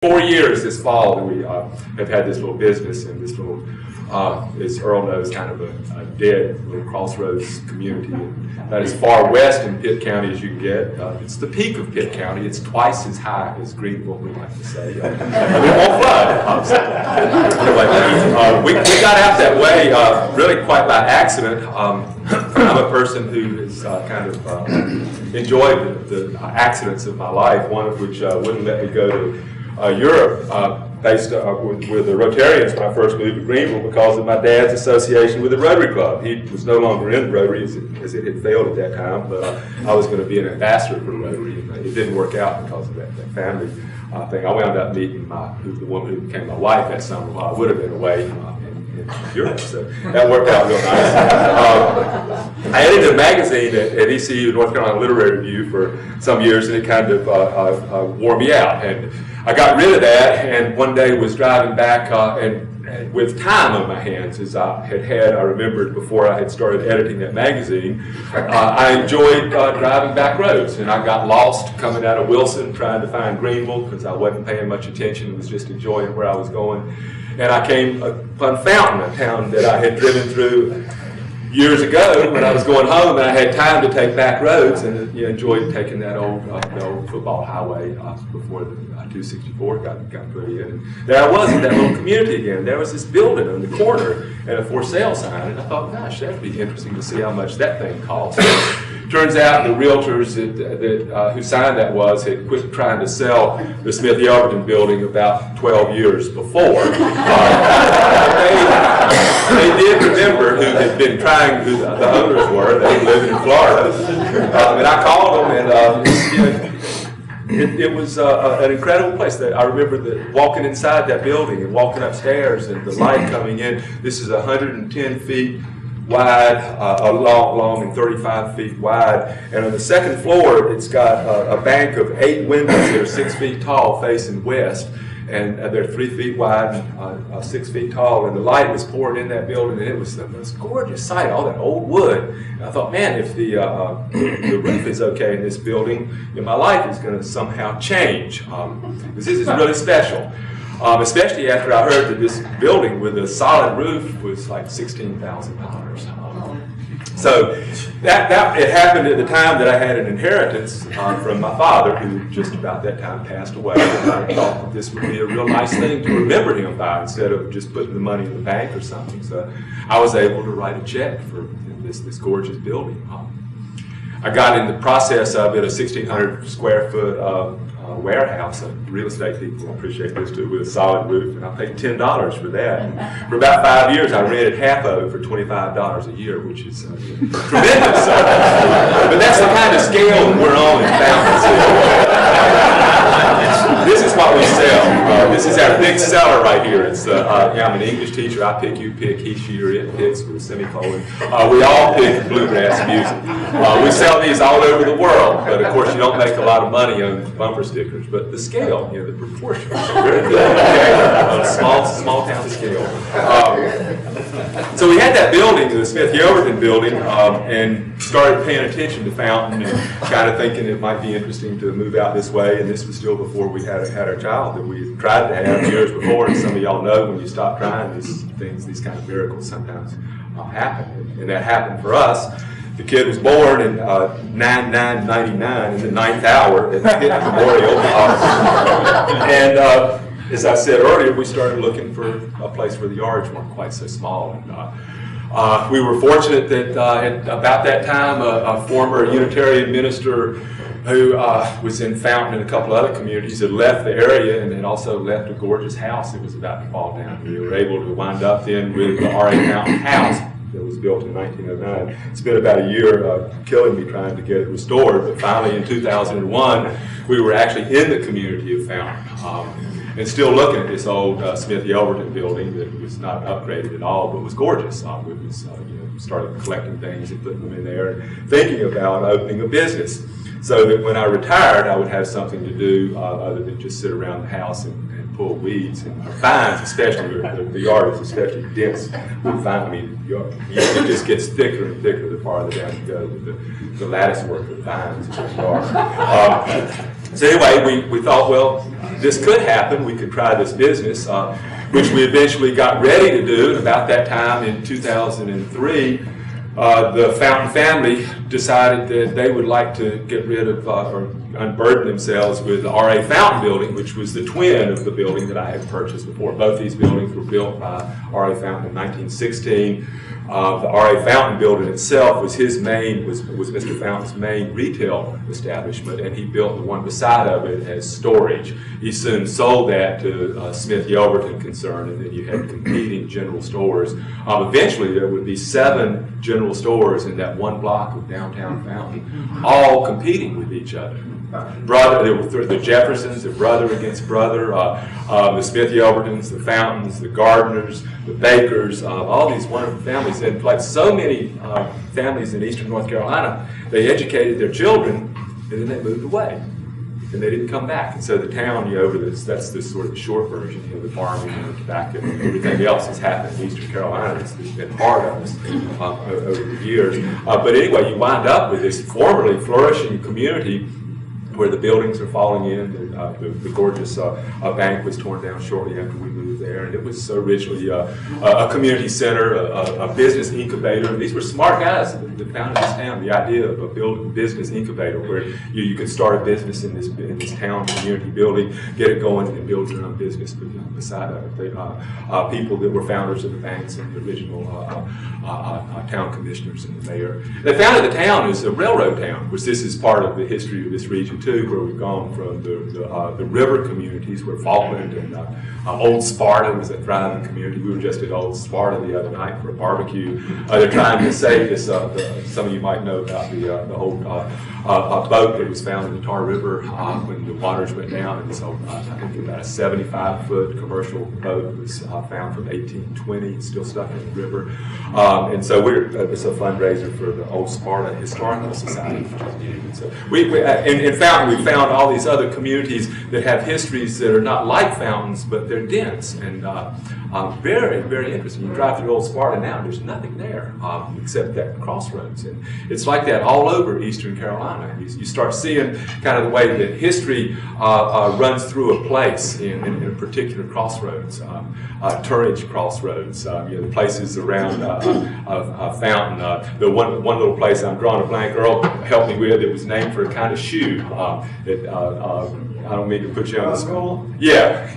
4 years this fall that we have had this little business and this little, as Earl knows, kind of a dead little crossroads community. And that is far west in Pitt County as you can get. It's the peak of Pitt County. It's twice as high as Greenville, we like to say. And it won't flood. Anyway, we got out that way really quite by accident. I'm a person who has kind of enjoyed the accidents of my life, one of which wouldn't let me go to Europe based with the Rotarians when I first moved to Greenville because of my dad's association with the Rotary Club. He was no longer in Rotary as it had failed at that time, but I was going to be an ambassador for Rotary, and it didn't work out because of that family thing. I wound up meeting the woman who became my wife that summer while I would have been away in Europe, so that worked out real nice. I edited a magazine at ECU, North Carolina Literary Review, for some years, and it kind of wore me out. And I got rid of that, and one day was driving back, and with time on my hands, as I remembered before I had started editing that magazine, I enjoyed driving back roads, and I got lost coming out of Wilson trying to find Greenville because I wasn't paying much attention, was just enjoying where I was going. And I came upon Fountain, a town that I had driven through years ago when I was going home, and I had time to take back roads, and enjoyed taking that old football highway before the 264 got put in. And there I was in that little community again. There was this building on the corner and a for sale sign, and I thought, gosh, that'd be interesting to see how much that thing cost. Turns out the realtors who signed that had quit trying to sell the Smith-Yelverton building about 12 years before. They did remember who had been trying, who the owners were. They lived in Florida. And I called them, and it was an incredible place. I remember walking inside that building and walking upstairs and the light coming in. This is 110 feet wide, long and 35 feet wide. And on the second floor, it's got a bank of 8 windows that are 6 feet tall facing west. And they're 3 feet wide and 6 feet tall, and the light was poured in that building, and it was the most gorgeous sight, all that old wood. And I thought, man, if the roof is okay in this building, my life is going to somehow change, because this is really special. Especially after I heard that this building with a solid roof was like $16,000. So it happened at the time that I had an inheritance from my father, who just about that time passed away. And I thought that this would be a real nice thing to remember him by, instead of just putting the money in the bank or something. So I was able to write a check for this gorgeous building. I got in the process of it, a 1,600 square foot warehouse. Real estate people appreciate this too, with a solid roof, and I paid $10 for that. And for about 5 years, I rented half of it for $25 a year, which is tremendous. But that's the kind of scale we're on in Fountain. This is what we sell. This is our big seller right here. It's I'm an English teacher. I pick, you pick, he, she, or it picks with a semicolon. We all pick bluegrass music. We sell these all over the world, but of course you don't make a lot of money on bumper stickers. But the scale, the proportions are very good. On a small town scale. So we had that building, the Smith-Yelverton building, and started paying attention to Fountain and kind of thinking it might be interesting to move out this way. And this was still before we had our child that we tried to have years before. And some of y'all know when you stop trying these kind of miracles sometimes happen. And that happened for us. The kid was born in 9/9/99 in the 9th hour at Pitt Memorial. And as I said earlier, we started looking for a place where the yards weren't quite so small. And, we were fortunate that at about that time, a former Unitarian minister who was in Fountain and a couple other communities had left the area and had also left a gorgeous house that was about to fall down. We were able to wind up then with the R.A. Fountain house that was built in 1909. It's been about a year killing me trying to get it restored, but finally in 2001, we were actually in the community of Fountain. And still looking at this old Smith-Yelverton building that was not upgraded at all, but was gorgeous. We started collecting things and putting them in there and thinking about opening a business so that when I retired, I would have something to do other than just sit around the house and pull weeds and vines, especially. The yard is especially dense with vines. It just gets thicker and thicker the farther down you go with the lattice work of vines in the yard. So anyway, we thought, well, this could happen. We could try this business, which we eventually got ready to do. And about that time in 2003, the Fountain family decided that they would like to get rid of or unburden themselves with the R.A. Fountain building, which was the twin of the building that I had purchased before. Both these buildings were built by R.A. Fountain in 1916. The R.A. Fountain building itself was Mr. Fountain's main retail establishment, and he built the one beside of it as storage. He soon sold that to Smith Yelverton concern, and then you had competing general stores. Eventually, there would be 7 general stores in that one block of downtown Fountain, all competing with each other. The Jeffersons, their brother against brother, the Smith Yelvertons, the Fountains, the Gardners, the Bakers, all these wonderful families. And like so many families in eastern North Carolina, they educated their children and then they moved away. And they didn't come back. And so the town, that's this sort of short version, the farming and the tobacco and everything else that's happened in eastern Carolina. It's been hard on us over the years. But anyway, you wind up with this formerly flourishing community where the buildings are falling in. The gorgeous bank was torn down shortly after we moved there, and it was originally a community center, a business incubator. These were smart guys that founded this town. The idea of a business incubator where you could start a business in this town community building, get it going, and build your own business beside of it. People that were founders of the banks and the original town commissioners and the mayor. They founded the town as a railroad town, which this is part of the history of this region too, where we've gone from the river communities where Falkland and Old Sparta was a thriving community. We were just at Old Sparta the other night for a barbecue. They're trying to save this, some of you might know about the old boat that was found in the Tar River when the waters went down. And so I think about a 75-foot commercial boat was found from 1820, still stuck in the river. And so it's a fundraiser for the Old Sparta Historical Society, which is new. And so in Fountain, we found all these other communities that have histories that are not like Fountains, but they're dense and very, very interesting. You drive through Old Sparta now, there's nothing there except that crossroads. And it's like that all over eastern Carolina. You start seeing kind of the way that history runs through a place in a particular crossroads, Turridge Crossroads, the places around Fountain. The one little place I'm drawing a blank, Earl helped me with, it was named for a kind of shoe I don't mean to put you on the spot. Yeah.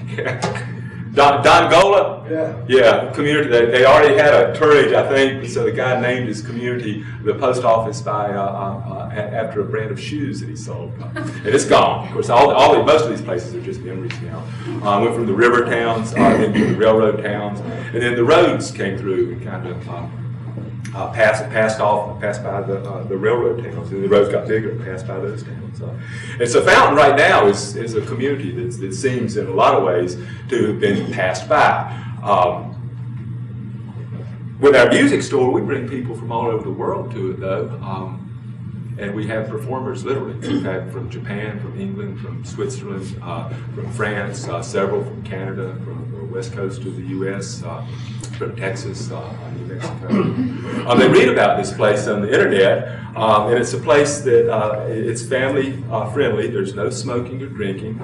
Dongola? Yeah, community. They already had a Turridge, I think, so the guy named his community the post office by after a brand of shoes that he sold. And it's gone. Of course, most of these places are just memories now. Went from the river towns into the railroad towns, and then the roads came through and kind of passed by the railroad towns, and the roads got bigger and passed by those towns. And so Fountain right now is a community that seems in a lot of ways to have been passed by. With our music store, we bring people from all over the world to it, though. And we have performers, literally. We've had from Japan, from England, from Switzerland, from France, several from Canada, from the west coast of the U.S., from Texas, New Mexico. They read about this place on the internet, and it's a place that it's family friendly. There's no smoking or drinking.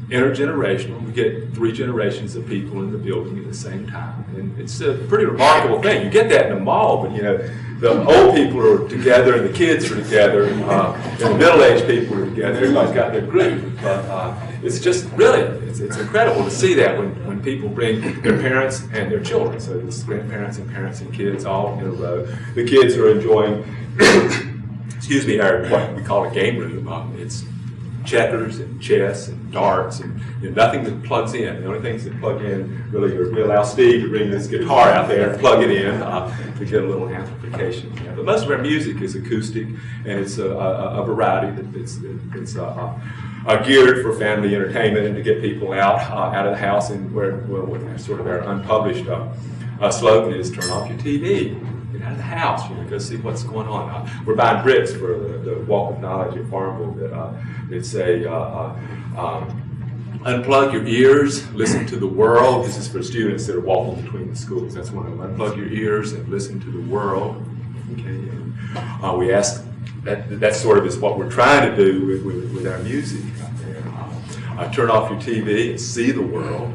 Intergenerational. We get 3 generations of people in the building at the same time, and it's a pretty remarkable thing. You get that in a mall, but the old people are together and the kids are together, and the middle-aged people are together. Everybody's got their group, but it's just really it's incredible to see that when people bring their parents and their children. So it's grandparents and parents and kids all in a row. The kids are enjoying, excuse me, what we call a game room. It's checkers and chess and darts and nothing that plugs in. The only things that plug in really are we allow Steve to bring this guitar out there and plug it in to get a little amplification. But most of our music is acoustic, and it's a variety that's geared for family entertainment and to get people out of the house. And where sort of our unpublished slogan is turn off your TV. Get out of the house, go see what's going on. We're buying bricks for the Walk of Knowledge at Farmville that say, unplug your ears, listen to the world. This is for students that are walking between the schools. That's one of them. Unplug your ears and listen to the world. Okay. We ask That's sort of is what we're trying to do with our music out there. Turn off your TV and see the world.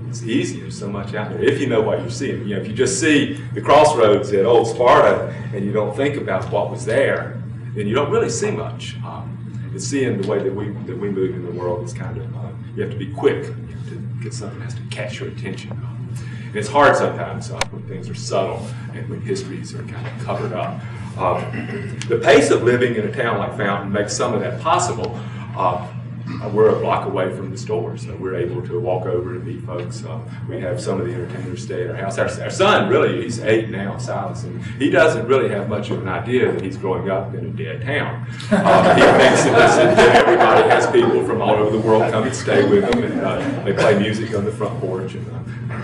It's easy. There's so much out there. If you know what you're seeing. You know, if you just see the crossroads at Old Sparta and you don't think about what was there, then you don't really see much. It's seeing the way that we move in the world is kind of, you have to be quick. You have to get something that has to catch your attention. And it's hard sometimes when things are subtle and when histories are kind of covered up. The pace of living in a town like Fountain makes some of that possible. We're a block away from the store, so we're able to walk over and meet folks. We have some of the entertainers stay at our house. Our son, really, he's 8 now, Silas, and he doesn't really have much of an idea that he's growing up in a dead town. He thinks that everybody has people from all over the world come and stay with them, and they play music on the front porch and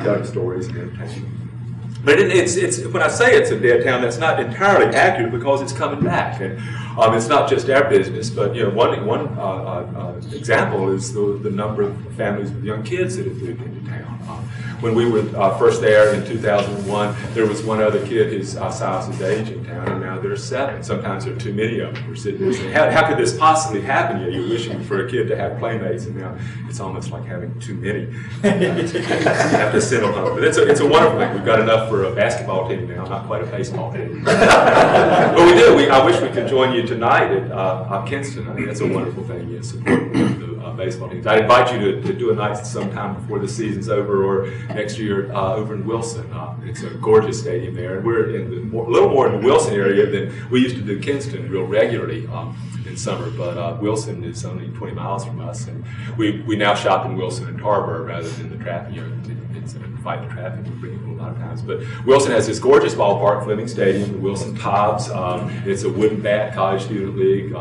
tell them stories and entertain. But it's when I say it's a dead town, that's not entirely accurate because it's coming back. And it's not just our business, but you know, one example is the number of families with young kids that have moved into town. When we were first there in 2001, there was one other kid his Silas's age in town, and now there's 7. Sometimes there are too many of them. We're sitting there saying, how could this possibly happen? You know, you're wishing for a kid to have playmates, and now it's almost like having too many. You have to send them home. But it's a wonderful thing. We've got enough for a basketball team now, not quite a baseball team. But we do. I wish we could join you tonight at Kinston. I think that's a wonderful thing. You support the baseball teams. I'd invite you to do a night sometime before the season's over or next year over in Wilson. It's a gorgeous stadium there. And we're a little more in the Wilson area than we used to do Kinston real regularly in summer. But Wilson is only 20 miles from us. And we now shop in Wilson and Tarboro rather than the traffic. You know, it's a fight the traffic. We bring it a lot of times. But Wilson has this gorgeous ballpark, Fleming Stadium, the Wilson Tops. It's a wooden bat, College Student League.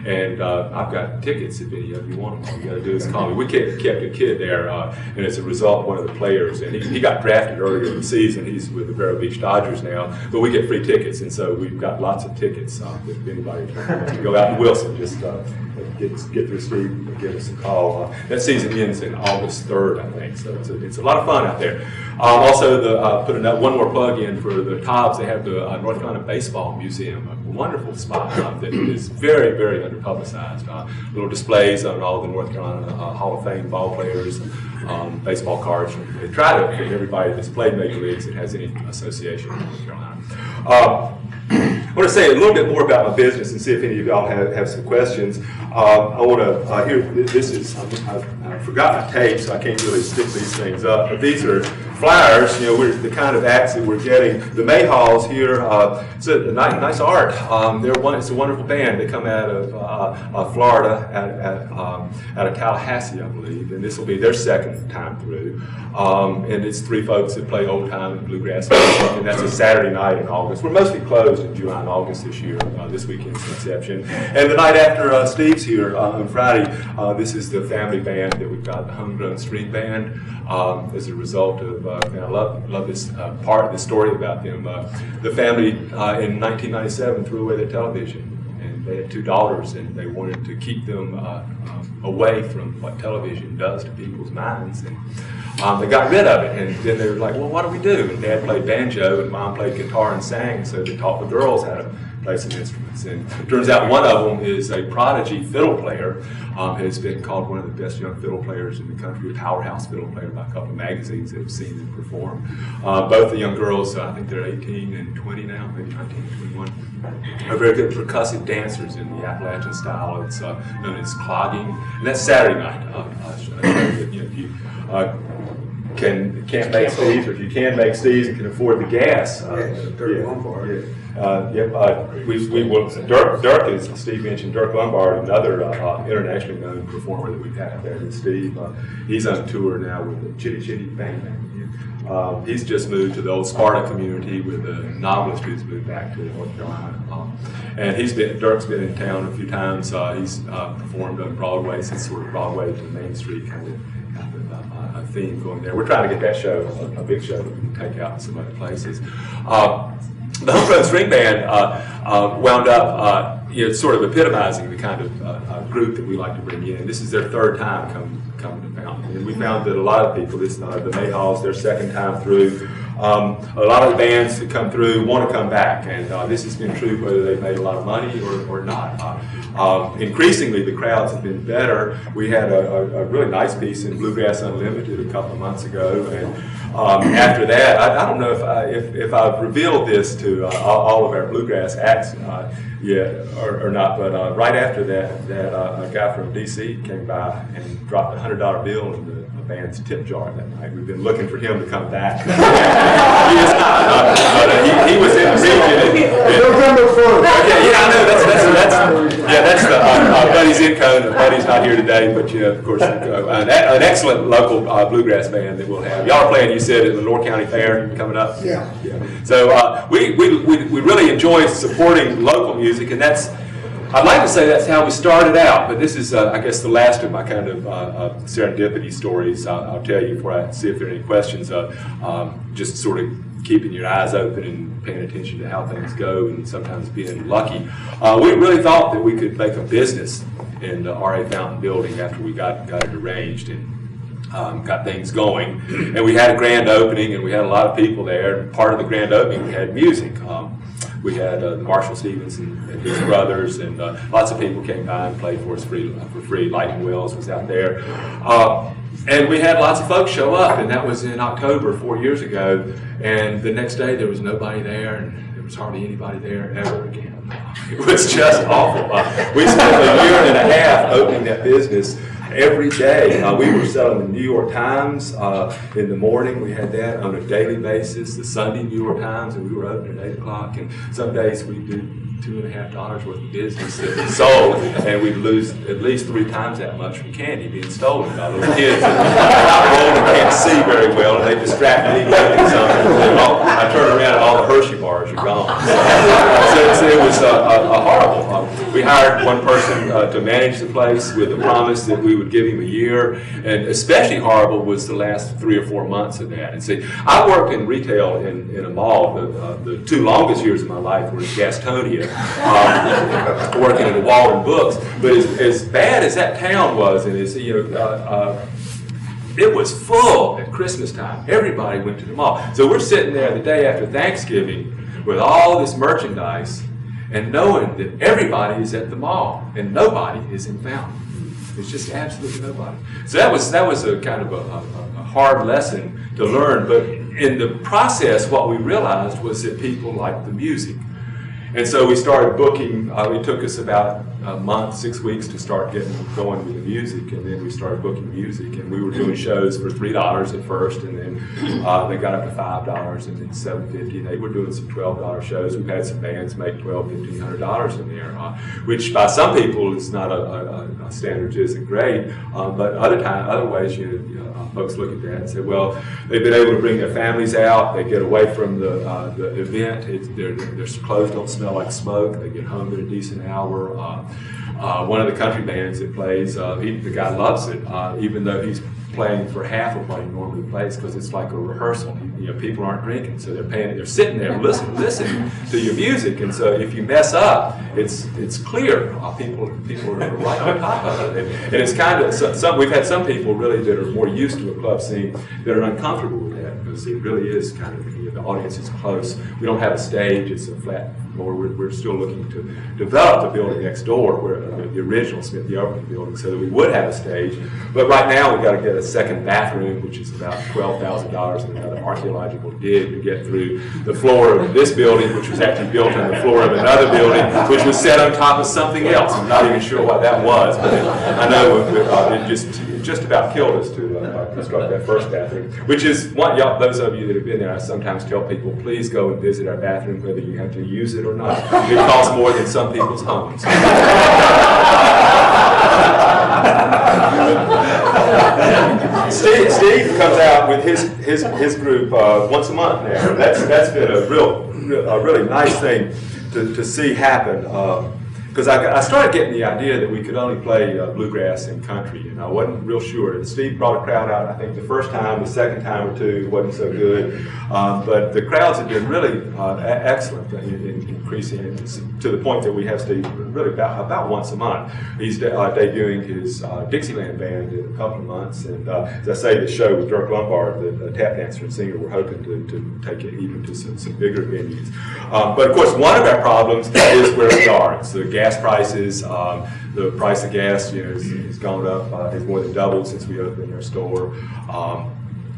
And I've got tickets if any of you want them. All you got to do is call me. We kept a kid there, and as a result, one of the players, and he got drafted earlier in the season. He's with the Vero Beach Dodgers now, but we get free tickets, and so we've got lots of tickets. If anybody wants to go out to Wilson, just get through Steve and give us a call. That season ends in August 3rd, I think, so it's a lot of fun out there. Also, put one more plug in for the Tobbs. They have the North Carolina Baseball Museum, a wonderful spot that is very, very underpublicized. Little displays on all the North Carolina Hall of Fame ball players, baseball cards. They try to get everybody that's played Major Leagues that has any association with North Carolina. I want to say a little bit more about my business and see if any of y'all have some questions. I want to hear, this is, I forgot my tape, so I can't really stick these things up, but these are flyers. You know, we're the kind of acts that we're getting. The Mayhalls here, it's a nice art. It's a wonderful band. They come out of Florida, out of Tallahassee, I believe, and this will be their second time through. And it's 3 folks that play old time and bluegrass music, and that's a Saturday night in August. We're mostly closed in July and August this year. This weekend's an exception. And the night after Steve's here on Friday, this is the family band that we've got, the Homegrown String Band. As a result of, and I love this part of the story about them. The family in 1997 threw away their television. They had 2 daughters, and they wanted to keep them away from what television does to people's minds. And they got rid of it, and then they were like, well, what do we do? And Dad played banjo, and Mom played guitar and sang, so they taught the girls how to play some instruments. And it turns out one of them is a prodigy fiddle player, has been called one of the best young fiddle players in the country, a powerhouse fiddle player by a couple of magazines that have seen them perform. Both the young girls, I think they're 18 and 20 now, maybe 19 and 21, are very good percussive dancers in the Appalachian style. It's known as clogging, and that's Saturday night. You know, if you can't make Steve's, or if you can make Steve's and can afford the gas. We will. Dirk is, Steve mentioned Dirk Lombard, another internationally known performer that we've had there with Steve. He's on tour now with the Chitty Chitty Bang Bang. He's just moved to the old Sparta community with a novelist who's moved back to North Carolina. And Dirk's been in town a few times. He's performed on Broadway, since sort of Broadway to Main Street kind of a theme going there. We're trying to get that show, a big show that we can take out in some other places. The Homegrown String Band wound up sort of epitomizing the kind of group that we like to bring in. This is their 3rd time coming to Fountain. And we found that a lot of people, the Mayhalls, their 2nd time through, a lot of the bands that come through want to come back, and this has been true whether they've made a lot of money or not. Increasingly, the crowds have been better. We had a really nice piece in Bluegrass Unlimited a couple of months ago, and after that, I don't know if I've revealed this to all of our bluegrass acts yet or not, but right after that, a guy from D.C. came by and dropped a $100 bill in the band's tip jar that night. We've been looking for him to come back. He is not. He was in the region. November 4th. Yeah, I know. That's the Buddy's Incone. Buddy's not here today, but of course, an excellent local bluegrass band that we'll have. Y'all are playing, you said, at the Lore County Fair coming up. Yeah. So we really enjoy supporting local music, and I'd like to say that's how we started out, but this is, I guess, the last of my kind of serendipity stories I'll tell you before I see if there are any questions. Just sort of keeping your eyes open and paying attention to how things go and sometimes being lucky. We really thought that we could make a business in the R.A. Fountain building after we got it arranged and got things going. And we had a grand opening and we had a lot of people there. And part of the grand opening we had music. We had Marshall Stevens and his brothers, and lots of people came by and played for us for free. Lightning Wells was out there. And we had lots of folks show up, and that was in October 4 years ago. And the next day there was nobody there, and there was hardly anybody there ever again. It was just awful. We spent a year and a half opening that business. Every day, we were selling the New York Times in the morning. We had that on a daily basis, the Sunday New York Times, and we were open at 8 o'clock. And some days we'd do $2.50 worth of business that we sold, and we'd lose at least 3 times that much from candy being stolen by little kids. And I'm old and can't see very well, and they distract me making something. I turn around and all the Hershey bars are gone. So it was horrible. We hired one person to manage the place with the promise that we would give him a year, and especially horrible was the last 3 or 4 months of that. And see, I worked in retail in a mall. The 2 longest years of my life were in Gastonia, working at a Walden Books. But as bad as that town was, and it was full at Christmas time. Everybody went to the mall. So we're sitting there the day after Thanksgiving with all this merchandise, and knowing that everybody is at the mall and nobody is in Fountain. It's just absolutely nobody. So that was a kind of a hard lesson to learn. But in the process, what we realized was that people liked the music. And so we started booking. It took us about a month, 6 weeks to start getting going with the music, and then we started booking music, and we were doing shows for $3 at first, and then they got up to $5 and then $7.50. They were doing some $12 shows. We've had some bands make $1,200, $1,500 in there, which by some people is not a standard isn't great, but other ways folks look at that and say, well, they've been able to bring their families out. They get away from the event. Their clothes don't smell like smoke. They get home at a decent hour. One of the country bands that plays, the guy loves it, even though he's playing for half of what he normally plays, because it's like a rehearsal. People aren't drinking, so they're sitting there listening to your music, and so if you mess up, it's clear. People are right on top of it, and it's kind of we've had some people really that are more used to a club scene that are uncomfortable with that, because it really is kind of the audience is close. We don't have a stage; it's a flat floor. We're still looking to develop the building next door, where the original Smith the Open building, so that we would have a stage. But right now, we've got to get a second bathroom, which is about $12,000, and another archaeological dig to get through the floor of this building, which was actually built on the floor of another building, which was set on top of something else. I'm not even sure what that was, but I know it just about killed us to construct that first bathroom, which is those of you that have been there, I sometimes tell people, please go and visit our bathroom, whether you have to use it or not. It costs more than some people's homes. Steve comes out with his group once a month now. That's been a really nice thing to see happen. because I started getting the idea that we could only play bluegrass and country, and I wasn't real sure. Steve brought a crowd out, I think the first time, the second time or two, it wasn't so good. But the crowds have been really excellent in increasing it to the point that we have Steve really about once a month. He's debuting his Dixieland band in a couple of months, and as I say, the show with Dirk Lombard, the tap dancer and singer, we're hoping to take it even to some bigger venues. But of course, one of our problems is where we are. It's the gas prices. The price of gas, has gone up. It's more than doubled since we opened our store.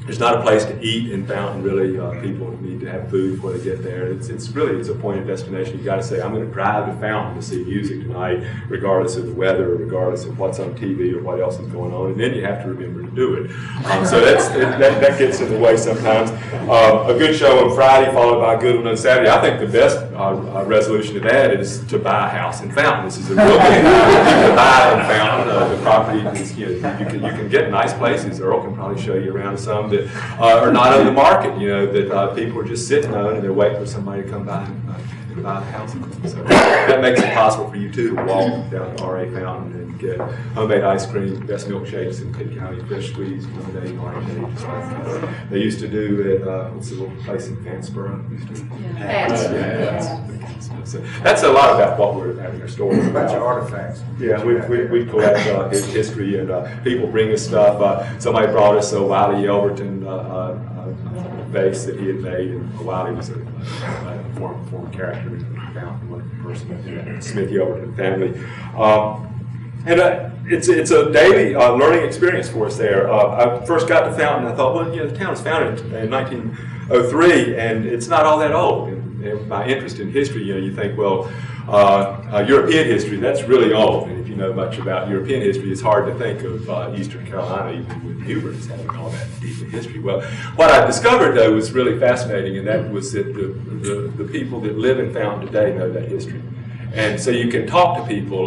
There's not a place to eat in Fountain, really. People need to have food before they get there. It's a point of destination. You got to say, I'm going to drive to Fountain to see music tonight, regardless of the weather, regardless of what's on TV or what else is going on. And then you have to remember to do it. So that gets in the way sometimes. A good show on Friday, followed by a good one on Saturday. I think the best resolution to that is to buy a house in Fountain. This is a real good thing to buy in Fountain. The property is, you can get nice places. Earl can probably show you around some that are not on the market, that people are just sitting on and they're waiting for somebody to come by and buy a house. So that makes it possible for you too to walk down to RA Fountain and get homemade ice cream, best milkshakes in Cook County, fresh squeeze, lemonade, orange, just like they used to do at what's the little place in Vansboro? So that's a lot about what we're having in our store. A bunch of artifacts. Yeah, we collect history, and people bring us stuff. Somebody brought us a Wiley Yelverton vase that he had made, and Wiley was a former character in the Fountain, one person in the Smith Yelverton family. And it's a daily learning experience for us there. I first got to Fountain, and I thought, well, the town was founded in 1903, and it's not all that old. And my interest in history, you think, well, European history, that's really old. And if you know much about European history, it's hard to think of Eastern Carolina, even with Hubert, as having all that deep in history. Well, what I discovered, though, was really fascinating, and that was that the people that live in Fountain today know that history. And so you can talk to people,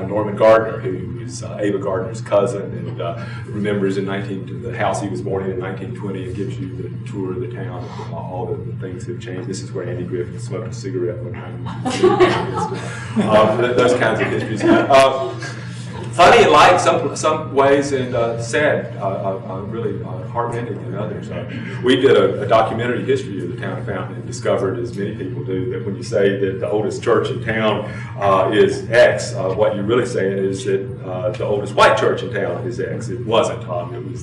Norman Gardner, who is Ava Gardner's cousin, and remembers the house he was born in 1920, and gives you the tour of the town, and all the things that have changed. This is where Andy Griffith smoked a cigarette one time. Those kinds of histories. Funny in light, some ways, and sad, really heartrending in others. We did a documentary history of the town of Fountain and discovered, as many people do, that when you say that the oldest church in town is X, what you're really saying is that the oldest white church in town is X. It wasn't.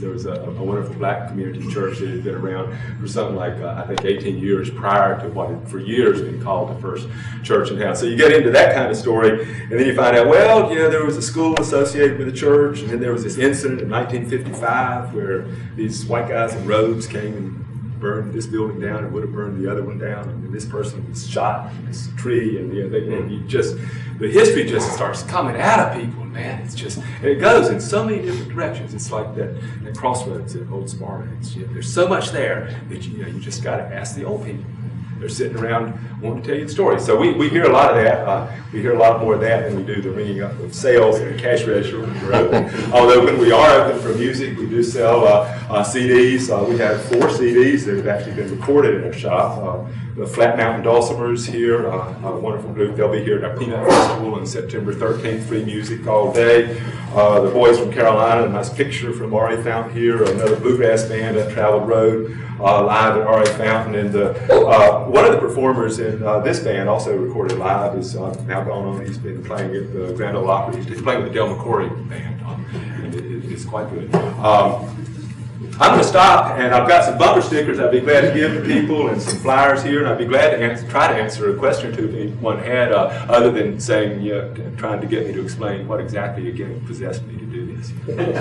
There was a wonderful black community church that had been around for something like, I think, 18 years prior to what had for years been called the first church in town. So you get into that kind of story, and then you find out, well, there was a school associated with the church, and then there was this incident in 1955 where these white guys in robes came and burned this building down and would have burned the other one down, and this person was shot in this tree, and the history just starts coming out of people, and man, and it goes in so many different directions. It's like that crossroads at Old Sparta. There's so much there that you just got to ask the old people. They're sitting around wanting to tell you the story. So we hear a lot of that. We hear a lot more of that than we do the ringing up of sales and the cash register when we're open. Although when we are open for music, we do sell CDs. We have 4 CDs that have actually been recorded in our shop. The Flat Mountain Dulcimers here, a wonderful group. They'll be here at our Peanut Festival on September 13th. Free music all day. The boys from Carolina, a nice picture from R.A. Fountain here. Another bluegrass band, Untraveled Road, live at R.A. Fountain. And one of the performers in this band, also recorded live, is now gone on. He's been playing at the Grand Ole Opry. He's playing with the Del McCoury band, and it's quite good. I'm going to stop, and I've got some bumper stickers I'd be glad to give to people, and some flyers here, and I'd be glad to try to answer a question or two if anyone had, other than saying, trying to get me to explain what exactly, again, possessed me to do this.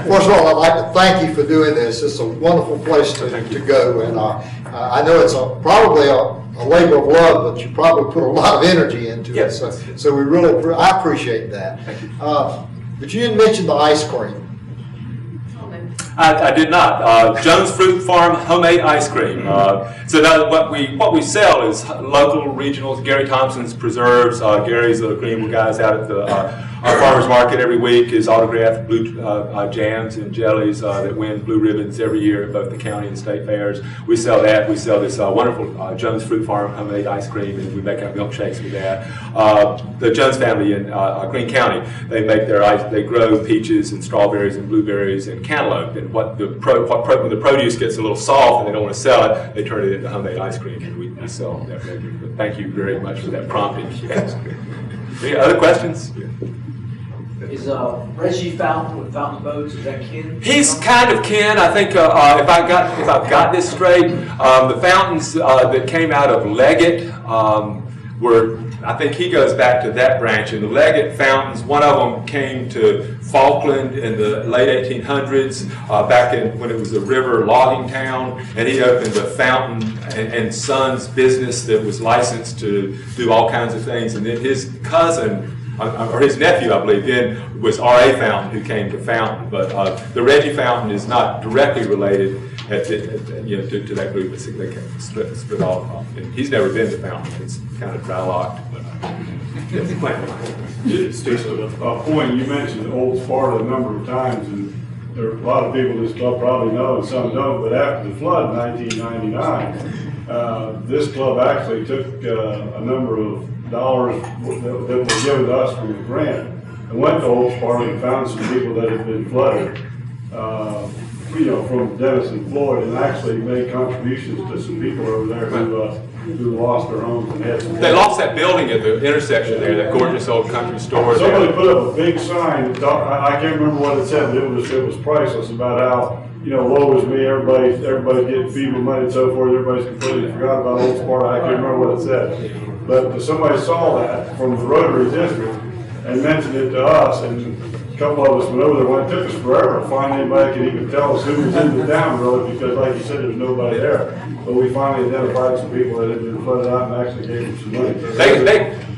First of all, I'd like to thank you for doing this. It's a wonderful place to go, and I know it's probably a labor of love, but you probably put a lot of energy into it, so we really, I appreciate that. Thank you. But you didn't mention the ice cream. I did not. Jones Fruit Farm homemade ice cream. So now what we sell is local regionals. Gary Thompson's preserves. Gary's the Greenville guys out at the Our farmers market every week is autographed blue jams and jellies that win blue ribbons every year at both the county and state fairs. We sell that. We sell this wonderful Jones Fruit Farm homemade ice cream, and we make our milkshakes with that. The Jones family in Greene County, they make their ice. They grow peaches and strawberries and blueberries and cantaloupe. And when the produce gets a little soft and they don't want to sell it, they turn it into homemade ice cream, and we sell that regularly. But thank you very much for that prompting. Any other questions? Is Reggie Fountain with Fountain Boats, is that kin? He's kind of kin. I think if I've got this straight, the fountains that came out of Leggett were, I think he goes back to that branch. And the Leggett fountains, one of them came to Falkland in the late 1800s, back when it was a river logging town, and he opened a Fountain and Sons business that was licensed to do all kinds of things. And then his cousin, or his nephew, I believe, then was R.A. Fountain, who came to Fountain. But the Reggie Fountain is not directly related to that group. They kind of split off. And he's never been to Fountain. It's kind of dry locked. Steve, a point you mentioned Old Sparta a number of times, and there are a lot of people in this club probably know and some don't, but after the flood in 1999, this club actually took a number of dollars that were given to us from the grant and went to Old Sparta and found some people that had been flooded, from Dennis and Floyd, and actually made contributions to some people over there who lost their homes and had some. They lost that building at the intersection there, that gorgeous old country store. Somebody put up a big sign. I can't remember what it said, but it was priceless about how, woe is me, everybody's getting FEMA money and so forth. Everybody's completely forgot about Old Sparta. I can't remember what it said. But somebody saw that from the Rotary District and mentioned it to us, and a couple of us went over there. Well, it took us forever to find anybody that could even tell us who was in the town, really, because like you said, there's nobody there. But we finally identified some people that had been flooded out and actually gave them some money.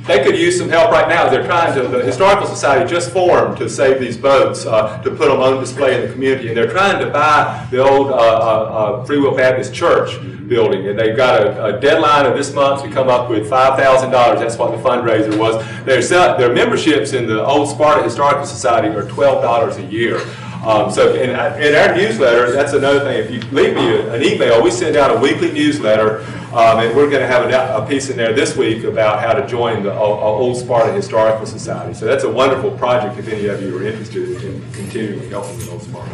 They could use some help right now. They're trying to, the Historical Society just formed to save these boats, to put them on display in the community, and they're trying to buy the old Free Will Baptist Church building, and they've got a deadline of this month to come up with $5,000. That's what the fundraiser was. Their memberships in the Old Sparta Historical Society are $12 a year. So in our newsletter, that's another thing. If you leave me an email, we send out a weekly newsletter, and we're going to have a piece in there this week about how to join the Old Sparta Historical Society. So that's a wonderful project if any of you are interested in continuing helping with Old Sparta.